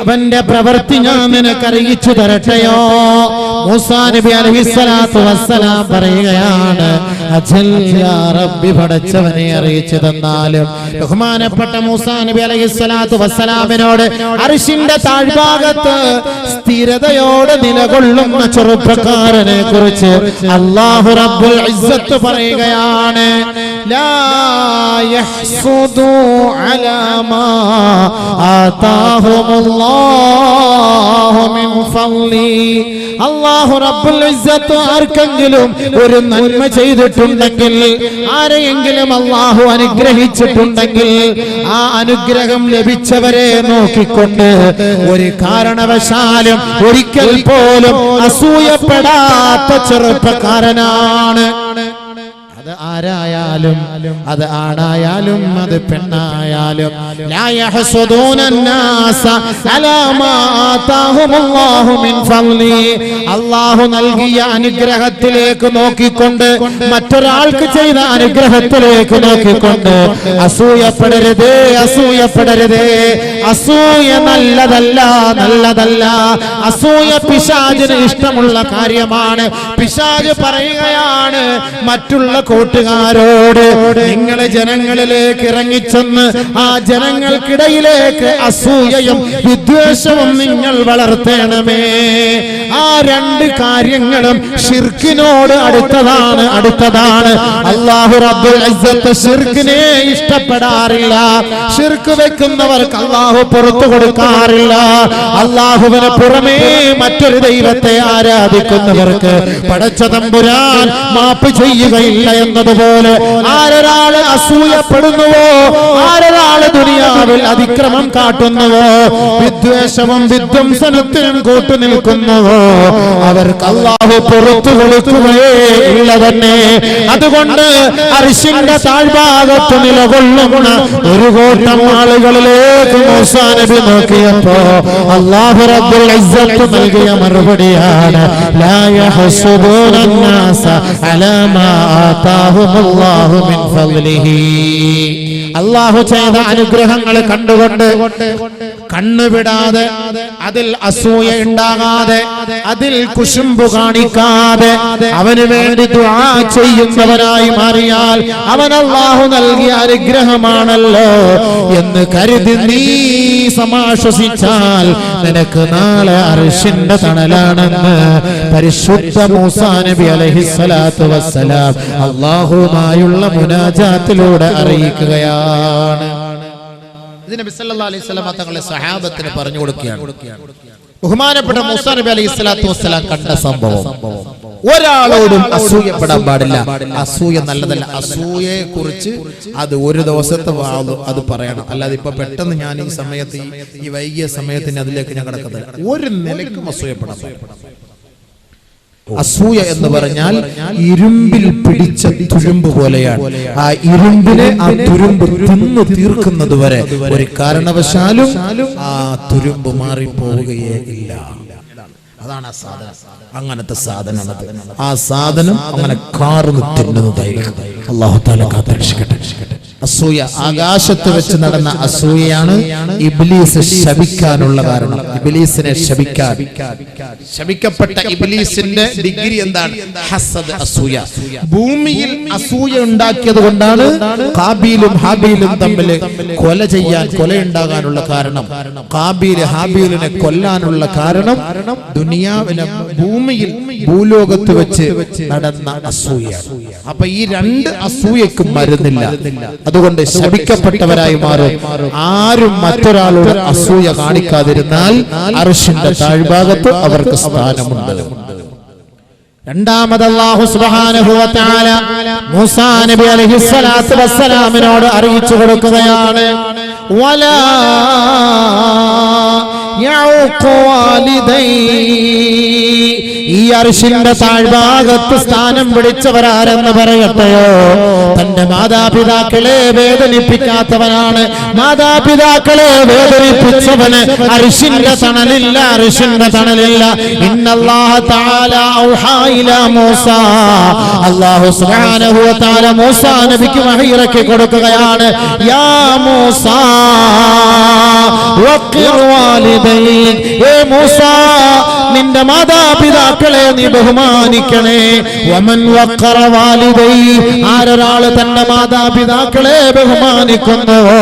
Speaker 1: അവന്റെ പ്രവൃത്തി ഞാൻ നിനക്ക് അറിയിച്ചു തരട്ടെയോ? മൂസാ നബി അലൈഹി സ്വലാത്തു വസ്സലാം പറയുകയാണ്, അജൽ യാ റബ്ബി, പടച്ചവനെ അറിയിച്ചു തന്നാലും. ബഹുമാനപ്പെട്ട മൂസാ നബി അലൈഹി സ്വലാത്തു വസ്സലാമിനോട് അർശിന്റെ താഴ്ഭാഗത്ത് സ്ഥിരതയോടെ നിലകൊള്ളുന്ന ചെറുപ്പക്കാരനെ കുറിച്ച് അല്ലാഹു റബ്ബുൽ ഇസ്സത്ത് പറയുകയാണ്, ലാ യഹ്സുദു അലാ മാ ആതാഹുമുല്ലാഹു മിൻ ഫളി. അല്ലാഹു റബ്ബുൽ ഇസ്സത്ത് ആർക്കെങ്കിലും ഒരു നന്മ ചെയ്തിട്ടുണ്ടെങ്കിൽ, ആരെയെങ്കിലും അല്ലാഹു അനുഗ്രഹിച്ചിട്ടുണ്ടെങ്കിൽ, ആ അനുഗ്രഹം ലഭിച്ചവരെ നോക്കിക്കൊണ്ട് ഒരു കാരണവശാലും ഒരിക്കൽ പോലും അസൂയപ്പെടാത്ത ചെറുപ്പക്കാരനാണ്. അത് ആരായാലും, അത് ആണായാലും അത് പെണ്ണായാലും, ലാ യഹ്സുദൂനന്നാസ അലാ മാ ആതാഹുമുല്ലാഹു മിൻ ഫളി, അല്ലാഹു നൽകിയ അനുഗ്രഹത്തിലേക്ക് നോക്കിക്കൊണ്ട്, മറ്റൊരാൾക്ക് ചെയ്ത അനുഗ്രഹത്തിലേക്ക് നോക്കിക്കൊണ്ട് അസൂയപ്പെടരുതേ, അസൂയപ്പെടരുതേ. അസൂയ നല്ലതല്ല, നല്ലതല്ല. അസൂയ പിശാചിന് ഇഷ്ടമുള്ള കാര്യമാണ്. പിശാച് പറയുകയാണ് മറ്റുള്ള കൂട്ടുകാരോട്, നിങ്ങളെ ജനങ്ങളിലേക്ക് ഇറങ്ങിച്ചെന്ന് ആ ജനങ്ങൾക്കിടയിലേക്ക് അസൂയയും വിദ്വേഷവും നിങ്ങൾ വളർത്തണമേ. ആ രണ്ട് കാര്യങ്ങളും ശിർക്കിനോട് അടുത്തതാണ്, അടുത്തതാണ്. അല്ലാഹു റബ്ബുൽ ഇസ്സത്ത് ശിർക്കിനെ ഇഷ്ടപ്പെടാറില്ല. ശിർക്ക് വെക്കുന്നവർക്ക് അല്ലാഹു പുറത്തു കൊടുക്കാറില്ല. അല്ലാഹുവിന് പുറമേ മറ്റൊരു ദൈവത്തെ ആരാധിക്കുന്നവർക്ക് പടച്ച തമ്പുരാൻ മാപ്പ് ചെയ്യുകയില്ല എന്നതുപോലെ ആരൊരാള് അസൂയപ്പെടുന്നുവോ, ആരൊരാള് ദുനിയാവിൽ അതിക്രമം കാട്ടുന്നുവോ, വിദ്വേഷവും വിധ്വംസനത്തിനും കൂട്ടുനിൽക്കുന്നുവോ, അവർക്ക് അല്ലാഹു പുറത്തു കൊടുക്കുകയേ ഇല്ല തന്നെ. അതുകൊണ്ട് അർശിന്റെ താഴ്ഭാഗത്ത് നിലകൊള്ളുന്ന ഒരു കൂട്ടം ആളുകളിലേക്ക് മൂസാ നബി നോക്കിയപ്പോ അല്ലാഹു റബ്ബുൽ ഇസ്സത്ത് നൽകിയ മറുപടിയാണ്, ലാ യഹ്സുദൂനന്നാസ അലാ മാ ആതാഹുമുല്ലാഹു മിൻ ഫളിഹി. അല്ലാഹു ചെയ്ത അനുഗ്രഹങ്ങൾ കണ്ടുകൊണ്ട് കണ്ണുവിടാതെ, അതിൽ അസൂയ ഉണ്ടാകാതെ, അതിൽ കുശുമ്പ് കാണിക്കാതെ അവന് വേണ്ടി ദുആ ചെയ്യുന്നവനായി മാറിയാൽ അവൻ അല്ലാഹു നൽകിയ അനുഗ്രഹമാണല്ലോ എന്ന് കരുതി നീ സമാശ്വസിച്ചാൽ നിനക്ക് നാളെ അർശിന്റെ തണലാണെന്ന് പരിശുദ്ധ മൂസാ നബി അലൈഹിസ്സലാത്തു വസ്സലാം അല്ലാഹുവുമായുള്ള മുനാജാത്തിലൂടെ അറിയിക്കുകയാണ്. ഇത് നബി സല്ലല്ലാഹു അലൈഹി വസല്ലം തങ്ങളെ സഹാബത്തിന് പറഞ്ഞു കൊടുക്കുകയാണ്. ബഹുമാനപ്പെട്ട മൂസാ നബി അലൈഹിസ്സലാത്തു വസ്സലാം കണ്ട സംഭവം. ഒരാളോടും അസൂയപ്പെടാൻ പാടില്ല. അസൂയ നല്ലതല്ല. അസൂയയെ കുറിച്ച് അത് ഒരു ദിവസത്തെ അത് പറയണം. അല്ലാതെ ഇപ്പൊ പെട്ടെന്ന് ഞാൻ ഈ സമയത്ത് ഈ വൈകിയ സമയത്തിന് അതിലേക്ക് ഞാൻ കിടക്കുന്നില്ല. ഒരു നിലയ്ക്കും അസൂയപ്പെടാൻ പാടില്ല. അസൂയ എന്ന് പറഞ്ഞാൽ ഇരുമ്പിൽ പിടിച്ച തുരുമ്പ് പോലെയാണ്. ആ ഇരുമ്പിനെ ആ തുരുമ്പ് തിന്നു തീർക്കുന്നത് വരെ ഒരു കാരണവശാലും ആ തുരുമ്പ് മാറിപ്പോവുകയേ ഇല്ല. അതാണ് ആ സാധനം. അങ്ങനത്തെ സാധനം. ആ സാധനം അങ്ങനെ കാർന്ന് തിന്നുന്നതായിരിക്കും. അല്ലാഹു തആല കാത്തുരക്ഷിക്കട്ടെ. അസൂയ ആകാശത്ത് വെച്ച് നടന്ന അസൂയയാണ് ഇബ്ലീസ് ശപിക്കാനുള്ള കാരണം. ഇബ്ലീസിനെ ശപിക്കാൻ, ശപിക്കപ്പെട്ട ഇബ്ലീസിന്റെ ഡിഗ്രി എന്താണ്? ഹസദ്, അസൂയ. ഭൂമിയിൽ അസൂയ ഉണ്ടാക്കിയത് കൊണ്ടാണ് ഹാബീലും ഹാബീലും തമ്മിൽ കൊലയുണ്ടാകാനുള്ള കാരണം. ഹാബീൽ ഹാബീലിനെ കൊല്ലാനുള്ള കാരണം ദുനിയാവിനെ ഭൂമിയിൽ ഭൂലോകത്ത് വെച്ച് നടന്ന അസൂയ. അപ്പൊ ഈ രണ്ട് അസൂയക്കും മരുന്നില്ല. അതുകൊണ്ട് ശപിക്കപ്പെട്ടവരായി മാറും. ആരും മറ്റൊരാളോട് അസൂയ കാണിക്കാതിരുന്നാൽ അർശിന്റെ താഴ്ഭാഗത്ത് അവർക്ക് സ്ഥാനമുണ്ട്. രണ്ടാമത് അല്ലാഹു സുബ്ഹാനഹു വ തആല മൂസാ നബി അലൈഹിസ്സലാത്തു വസ്സലാമിനോട് അറിയിച്ചു കൊടുക്കുകയാണ്, വലാ യഉഖു വാലിദൈ. ഈ അർശിന്റെ താഴ്ഭാഗത്ത് സ്ഥാനം പിടിച്ചവരാരെന്ന് പറയട്ടെയോ? തന്റെ മാതാപിതാക്കളെ വേദനിപ്പിക്കാത്തവനാണ്. മാതാപിതാക്കളെ വേദനിപ്പിച്ചവന് അർശിന്റെ തണലില്ല, അർശിന്റെ തണലില്ല. ഇന്നല്ലാഹ തആല ഔഹാ ഇലാ മൂസാ. അല്ലാഹു സുബ്ഹാനഹു വ തആല മൂസാ നബിക്ക് വഹി ഇറക്കി കൊടുക്കുകയാണ്, യാ മൂസാ വഖിർ വാലിദൈൻ. ഏ മൂസാ, നിന്റെ മാതാപിതാക്കളെ നീ ബഹുമാനിക്കണേ. വമൻ വഖറ വാലിദൈ. ആരൊരാള് തന്റെ മാതാപിതാക്കളെ ബഹുമാനിക്കുന്നുവോ,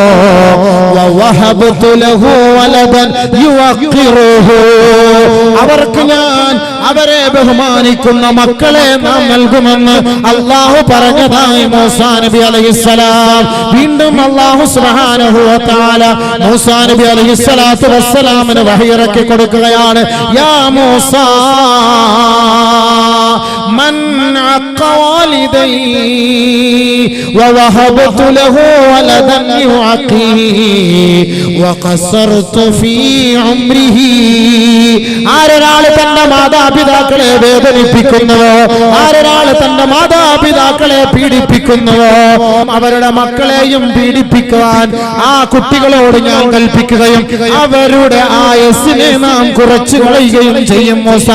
Speaker 1: വവഹബ്തു ലഹു വലദൻ യുവഖിറുഹു. അവർക്ക് ഞാൻ അവരെ ബഹുമാനിക്കുന്ന മക്കളെ നാം നൽകുമെന്ന് അല്ലാഹു പറഞ്ഞതായി മൂസാ നബി അലൈഹിസ്സലാം. വീണ്ടും അല്ലാഹു സുബ്ഹാനഹു വ തആല മൂസാ നബി അലൈഹിസ്സലാത്തു വസ്സലാമിന് വഹി ഇറക്കി കൊടുക്കുകയാണ്, യാ മൂസാ മൻ അഖ വാലിദൈ വവഹബതു ലഹു വലദൻ യുഅഖി വഖസർതു ഫീ ഉംരിഹി. ആരൊരാൾ തന്റെ മാതാപിതാക്കളെ വേദനിപ്പിക്കുന്നുവോ, ആരൊരാൾ തന്റെ മാതാപിതാക്കളെ പീഡിപ്പിക്കുന്നുവോ, അവരുടെ മക്കളെയും പീഡിപ്പിക്കുവാൻ ആ കുട്ടികളോട് ഞാൻ കൽപ്പിക്കുകയും അവരുടെ ആയുസ്സിനെ നാം കുറച്ചു കളയുകയും ചെയ്യും. മൂസ,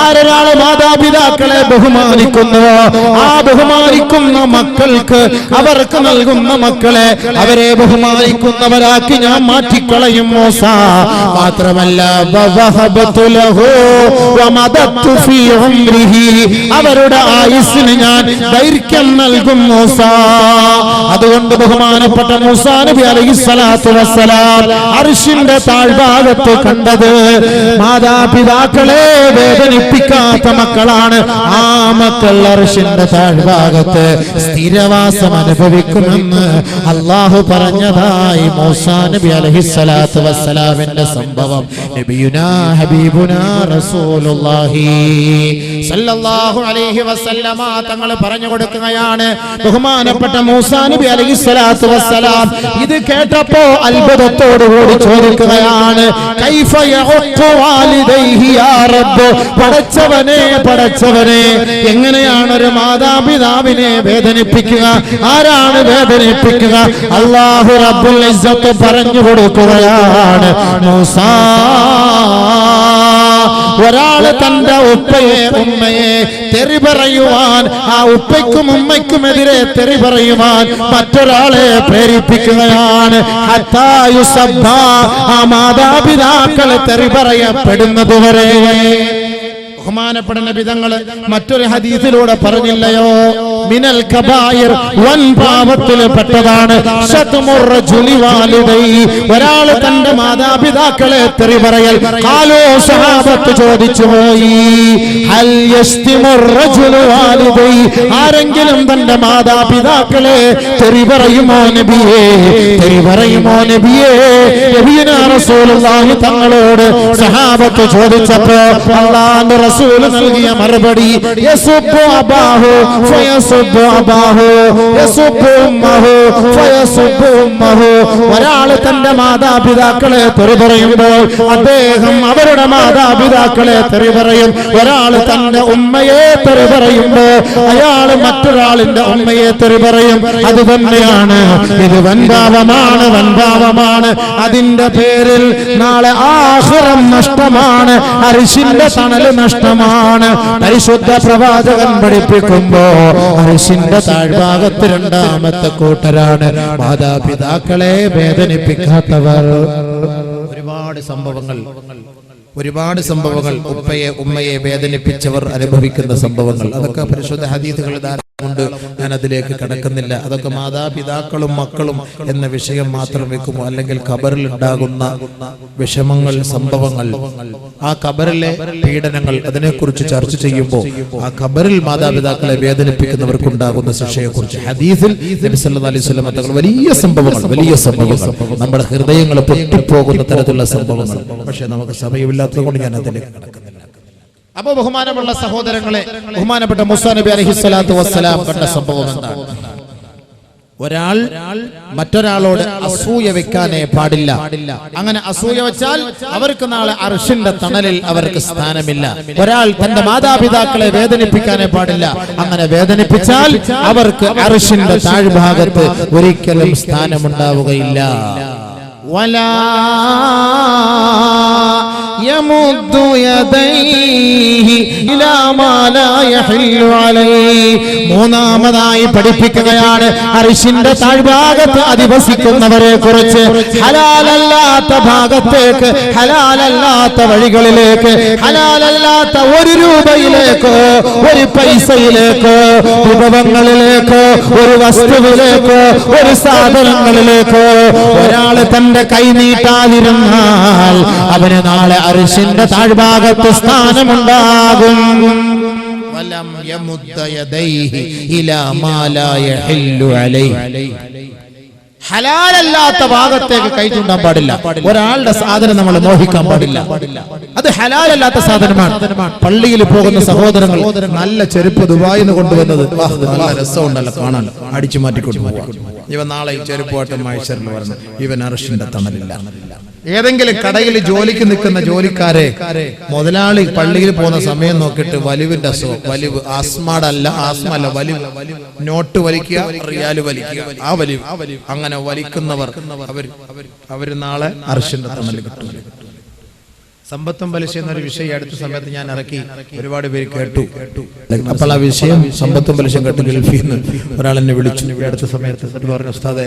Speaker 1: ആരൊരാൾ മാതാപിതാക്കളെ ബഹുമാനിക്കുന്നുവോ ആ ബഹുമാനിക്കുന്ന മക്കൾക്ക്, അവർക്ക് നൽകുന്ന മക്കളെ അവരെ ബഹുമാനിക്കുന്നവരാക്കി ഞാൻ മാറ്റിക്കളയും മൂസ. മാത്രമല്ല അവരുടെ ആയുസ്സിന് ഞാൻ ദൈർഘ്യം നൽകും മൂസ. അതുകൊണ്ട് ബഹുമാനപ്പെട്ട മൂസാ നബി അലൈഹിസ്സലാത്തു വസ്സലാം അർശിന്റെ താഴ്ഭാഗത്ത് കണ്ടത് മാതാപിതാക്കളെ വേദനിപ്പിക്കാത്ത മക്കളാണ്. ആ മക്കൾ അർശിന്റെ താഴ്ഭാഗത്ത് സ്ഥിരവാസം അനുഭവിക്കുമെന്ന് അല്ലാഹു പറഞ്ഞതായി മൂസാ നബി അലൈഹിസ്സലാത്തു വസ്സലാമിന്റെ സംഭവം നബിയുനാ ഹബീബുനാ റസൂലുള്ളാഹി സല്ലല്ലാഹു അലൈഹി വസല്ലമ തങ്ങൾ പറഞ്ഞു കൊടുക്കുകയാണ്. ബഹുമാനപ്പെട്ട മൂസാ നബി അലൈഹിസ്സലാത്തു വസ്സലാം ഇത് കേട്ടപ്പോ അത്ഭുതത്തോടുകൂടി ചോദിക്കുകയാണ്, കൈഫ യഉഖു വാലിദൈഹി യാ റബ്ബ്. പടച്ചവനെ, പടച്ചവനെ, എങ്ങനെയാണ് ഒരു മാതാപിതാവിനെ വേദനിപ്പിക്കുക? ആരാണ് വേദനിപ്പിക്കുക? അല്ലാഹു റബ്ബുൽ ഇസ്സത്ത് പറഞ്ഞു കൊടുക്കുകയാണ്, മൂസാ, ഒരാള് തന്റെ ഉപ്പയെ ഉമ്മയെ തെറി പറയുവാൻ, ആ ഉപ്പയ്ക്കും ഉമ്മയ്ക്കുമെതിരെ തെറി പറയുവാൻ മറ്റൊരാളെ പ്രേരിപ്പിക്കുകയാണ്. ഹത്താ യുസബ്ബ, ആ മാതാപിതാക്കളെ തെറി പറയപ്പെടുന്നതുവരെ. ബഹുമാനപ്പെട്ട നബി തങ്ങൾ മറ്റൊരു ഹദീസിലൂടെ പറഞ്ഞില്ലയോ, മിനൽ കബായിർ, വൻ പാപത്തിൽ പെട്ടതാണ് ശത്മുർ റജുലി വാലിദൈ, ഒരാൾ തന്റെ മാതാപിതാക്കളെ തെറി പറയൽ. ഖാലൂ, സഹാബത്ത് ചോദിച്ചു പോയി, ഹൽ യസ്തിമുർ റജുലു വാലിദൈ, ആരെങ്കിലും തന്റെ മാതാപിതാക്കളെ തെറി പറയുമോ നബിയേ? തെറി പറയുമോ നബിയേ? നബിയുനാ റസൂലുള്ളാഹി തങ്ങളോട് സഹാബത്ത് ചോദിച്ചപ്പോൾ അല്ലാഹുവിന്റെ റസൂൽ നൽകിയ മറുപടി, യസുബ്ബു അബാഹു ഫയസുബ്ബു അബാഹു യസുബ്ബു ഉമ്മഹു ഫയസുബ്ബു ഉമ്മഹു. ഒരാൾ തന്റെ മാതാപിതാക്കളെ തെറി പറയുമ്പോൾ അദ്ദേഹം അവരുടെ മാതാപിതാക്കളെ തെറി പറയും. ഒരാൾ തന്റെ ഉമ്മയെ തെറി പറയുമ്പോൾ അയാൾ മറ്റൊരാളിന്റെ ഉമ്മയെ തെറി പറയും. അത് തന്നെയാണ്, ഇത് വൻപാപമാണ്, വൻപാപമാണ്. അതിന്റെ പേരിൽ നാളെ ആഖിറം നഷ്ടമാണ്, അർശിന്റെ തണല് നഷ്ടമാണ്. പരിശുദ്ധ പ്രവാചകൻ പഠിപ്പിക്കുമ്പോ അർശിന്റെ താഴ്ഭാഗത്ത് രണ്ടാമത്തെ കൂട്ടരാണ് മാതാപിതാക്കളെ വേദനിപ്പിക്കാത്തവർ. ഒരുപാട് സംഭവങ്ങൾ ഉപ്പയെ ഉമ്മയെ വേദനിപ്പിച്ചവർ അനുഭവിക്കുന്ന സംഭവങ്ങൾ, അതൊക്കെ പരിശുദ്ധ ഹദീസുകൾ കൊണ്ട് ഞാൻ അതിലേക്ക് കടക്കുന്നില്ല. അതൊക്കെ മാതാപിതാക്കളും മക്കളും എന്ന വിഷയം മാത്രം വെക്കുമോ, അല്ലെങ്കിൽ ഖബറിൽ ഉണ്ടാകുന്ന വിഷമങ്ങൾ, സംഭവങ്ങൾ, ആ ഖബറിലെ പീഡനങ്ങൾ, അതിനെക്കുറിച്ച് ചർച്ച ചെയ്യുമ്പോൾ ആ ഖബറിൽ മാതാപിതാക്കളെ വേദനിപ്പിക്കുന്നവർക്കുണ്ടാകുന്ന ശിക്ഷയെക്കുറിച്ച് ഹദീസിൽ നബി സല്ലല്ലാഹു അലൈഹി വസല്ലം തങ്ങൾ വലിയ സംഭവങ്ങൾ നമ്മുടെ ഹൃദയങ്ങൾ പൊട്ടിപ്പോകുന്ന തരത്തിലുള്ള സംഭവങ്ങൾ. പക്ഷെ നമുക്ക് സമയമില്ലാത്തത് കൊണ്ട് ഞാൻ അതിലേക്ക് കടക്കുന്നില്ല. അപ്പൊ ബഹുമാനമുള്ള സഹോദരങ്ങളെ, ബഹുമാനപ്പെട്ട മൂസാ നബി അലൈഹിസ്സലാത്തു വസ്സലാം കണ്ട സംഭവം എന്താണ്? ഒരാൾ മറ്റൊരാളോട് അസൂയ വെക്കാനേ പാടില്ല. അങ്ങനെ അസൂയ വെച്ചാൽ അവർക്ക് നാളെ അർശിന്റെ തണലിൽ അവർക്ക് സ്ഥാനമില്ല. ഒരാൾ തന്റെ മാതാപിതാക്കളെ വേദനിപ്പിക്കാനേ പാടില്ല. അങ്ങനെ വേദനിപ്പിച്ചാൽ അവർക്ക് അർശിന്റെ താഴ്ഭാഗത്ത് ഒരിക്കലും സ്ഥാനമുണ്ടാവുകയില്ല. വലാ യമുദ്ദു യദൈഹി ഇലാ മാ ലാ യഹില്ലു അലൈഹി. മൂന്നാമതായി പഠിപ്പിക്കുകയാണ് അർശിന്റെ താഴ്ഭാഗത്ത് അധിവസിക്കുന്നവരെ കുറിച്ച്. ഹലാലല്ലാത്ത ഭാഗത്തേക്ക്, ഹലാലല്ലാത്ത വഴികളിലേക്ക്, ഹലാലല്ലാത്ത ഒരു രൂപയിലേക്കോ ഒരു പൈസയിലേക്കോ വിഭവങ്ങളിലേക്കോ ഒരു വസ്തുവിലേക്കോ ഒരു സാധനങ്ങളിലേക്കോ ഒരാൾ തന്റെ കൈ നീട്ടാതിരുന്നാൽ അവന് നാളെ അർശിന്റെ താഴ്ഭാഗത്ത് സ്ഥാനമുണ്ടാകും. വലം യമുദ്ദ യദൈഹി ഇലാ മാ ലാ യഹില്ലു അലൈഹി. ഹലാലല്ലാത്ത ഭാഗത്തേക്ക് കൈ ചൂണ്ടാൻ പാടില്ല. ഒരാളുടെ സാധനം നമ്മൾ മോഹിക്കാൻ പാടില്ല. അത് ഹലാലല്ലാത്ത സാധനമാണ്. പള്ളിയിൽ പോകുന്ന സഹോദരങ്ങൾ നല്ല ചെരുപ്പ് ദുബായിൽ നിന്ന് കൊണ്ടുവന്നത് നല്ല രസമുണ്ടല്ലോ കാണാൻ, അടിച്ചു മാറ്റിക്കൊണ്ട് പോവാം. ഇവൻ നാളെ ഈ ചെരുപ്പോട്ടം മൈസറിൽ പറഞ്ഞു ഇവൻ അർഷിന്റെ തണലില്ല. ഏതെങ്കിലും കടയിൽ ജോലിക്ക് നിൽക്കുന്ന ജോലിക്കാരെ മുതലാളി പള്ളിയിൽ പോകുന്ന സമയം നോക്കിയിട്ട് വലിവിന്റെ അസുഖം, വലിവ് ആസ്മല്ല, വലിവ്, നോട്ട് വലിക്കുക, റിയാല് വലിക്കുക, ആ വലിവ്, അങ്ങനെ വലിക്കുന്നവർ അവര് നാളെ അർഷിന്റെ തണൽ കിട്ടും. സമ്പത്തും പലിശ എന്നൊരു വിഷയം അടുത്ത സമയത്ത് ഞാൻ ഇറക്കി, ഒരുപാട് പേര് കേട്ടു. അപ്പോൾ ആ വിഷയം സമ്പത്തും പലിശയും കേട്ട് ഗൾഫിൽ നിന്ന് ഒരാൾ എന്നെ വിളിച്ചു അടുത്ത സമയത്ത്. പറഞ്ഞു, ഉസ്താദേ,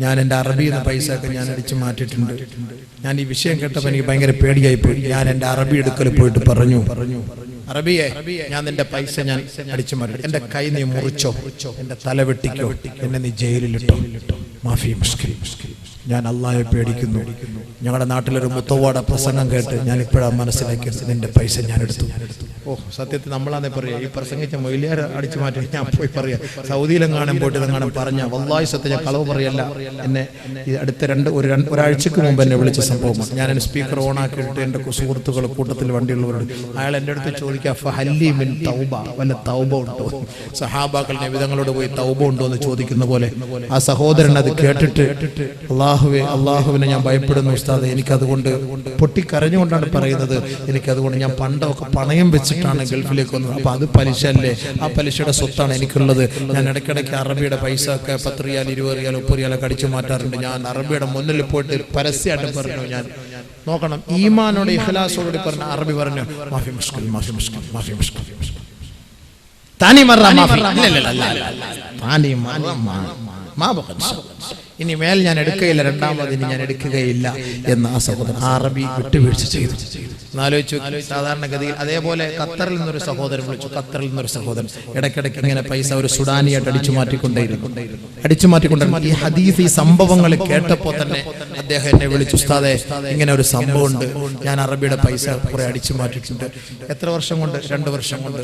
Speaker 1: ഞാൻ എൻ്റെ അറബിയിൽ നിന്ന് പൈസ ഒക്കെ ഞാൻ അടിച്ചു മാറ്റിയിട്ടുണ്ട്. ഞാൻ ഈ വിഷയം കേട്ടപ്പോൾ എനിക്ക് ഭയങ്കര പേടിയായി പോയി. ഞാൻ എൻ്റെ അറബി എടുക്കൽ പോയിട്ട് പറഞ്ഞു, അറബിയെ, ഞാൻ നിന്റെ പൈസ ഞാൻ അടിച്ചു മാറ്റി, എന്റെ കൈ നീ മുറിച്ചോ, എന്റെ തല വെട്ടിക്കോ, എന്നെ നീ ജയിലിലിട്ടോ, മാഫി മുഷ്കിൽ. ഞാൻ അള്ളാഹയെ പേടിക്കുന്നു. ഞങ്ങളുടെ നാട്ടിലൊരു മുത്തവാട പ്രസംഗം കേട്ട് ഞാൻ ഇപ്പോഴാണ് മനസ്സിലാക്കിയത്, നിന്റെ പൈസ ഞാൻ എടുത്തു. ഓ, സത്യത്തിൽ നമ്മളാന്നേ പറയാ, ഈ പ്രസംഗിച്ച മൊയിലിയാർ അടിച്ചു മാറ്റി ഞാൻ പോയി പറയാ. സൗദിയിലെങ്ങാനും പോയിട്ട് ഇതെങ്ങാനും പറഞ്ഞ വല്ലാഹി സത്യം, ഞാൻ കളവ് പറയല്ല. എന്നെ അടുത്ത ഒരാഴ്ചക്ക് മുമ്പ് എന്നെ വിളിച്ച സംഭവമാണ്. ഞാൻ എൻ്റെ സ്പീക്കർ ഓൺ ആക്കിയിട്ട് എൻ്റെ സുഹൃത്തുക്കൾ കൂട്ടത്തിൽ വണ്ടിയുള്ളവരോട് അയാൾ എൻ്റെ അടുത്ത് ചോദിക്കുക, വല്ല തൗബ ഉണ്ടോ? സഹാബാക്കൾ നബിതങ്ങളോട് പോയി തൗബ ഉണ്ടോ എന്ന് ചോദിക്കുന്ന പോലെ ആ സഹോദരൻ അത് കേട്ടിട്ട്, അള്ളാഹുവിനെ ഞാൻ ഭയപ്പെടുന്നു ഉസ്താദ്, എനിക്കതുകൊണ്ട് പൊട്ടിക്കരഞ്ഞുകൊണ്ടാണ് പറയുന്നത്, എനിക്കതുകൊണ്ട് ഞാൻ പണ്ടൊക്കെ പണയം വെച്ചിട്ടാണ് ഗൾഫിലേക്ക് വന്നത്. അപ്പൊ അത് പലിശ അല്ലേ? ആ പലിശയുടെ സ്വത്താണ് എനിക്കുള്ളത്. ഞാൻ ഇടയ്ക്കിടയ്ക്ക് അറബിയുടെ പൈസ ഒക്കെ 10 റിയാൽ 20 റിയാൽ 30 റിയാലൊക്കെ അടിച്ചു മാറ്റാറുണ്ട്. ഞാൻ അറബിയുടെ മുന്നിൽ പോയിട്ട് പരസ്യമായിട്ട് പറഞ്ഞു, ഞാൻ നോക്കണം, ഈമാനോട് ഇഖ്ലാസോട് പറഞ്ഞ അറബി പറഞ്ഞു, മാഫി മുഷ്കിൽ, മാഫി മുഷ്കിൽ, മാഫി മുഷ്കിൽ, താനി മറ മാഫി, താനി മറ, ഇനി മേൽ ഞാൻ എടുക്കുകയില്ല, രണ്ടാമത് ഇനി ഞാൻ എടുക്കുകയില്ല എന്ന് ആ സഹോദരൻ അറബി വിട്ടുവീഴ്ച ചെയ്തു. ആലോചിച്ചു. സാധാരണഗതിയിൽ അതേപോലെ ഖത്തറിൽ നിന്നൊരു സഹോദരൻ വിളിച്ചു. ഖത്തറിൽ നിന്നൊരു സഹോദരൻ ഇടയ്ക്കിടയ്ക്ക് ഇങ്ങനെ പൈസ ഒരു സുഡാനിയായിട്ട് അടിച്ചു മാറ്റിക്കൊണ്ടിരുന്നു. ഈ ഹദീസ്, ഈ സംഭവങ്ങൾ കേട്ടപ്പോൾ തന്നെ അദ്ദേഹം എന്നെ വിളിച്ചു, ഉസ്താദേ, ഇങ്ങനെ ഒരു സംഭവം ഉണ്ട്, ഞാൻ അറബിയുടെ പൈസ കുറെ അടിച്ചു മാറ്റിയിട്ടുണ്ട്. എത്ര വർഷം കൊണ്ട്? 2 വർഷം കൊണ്ട്.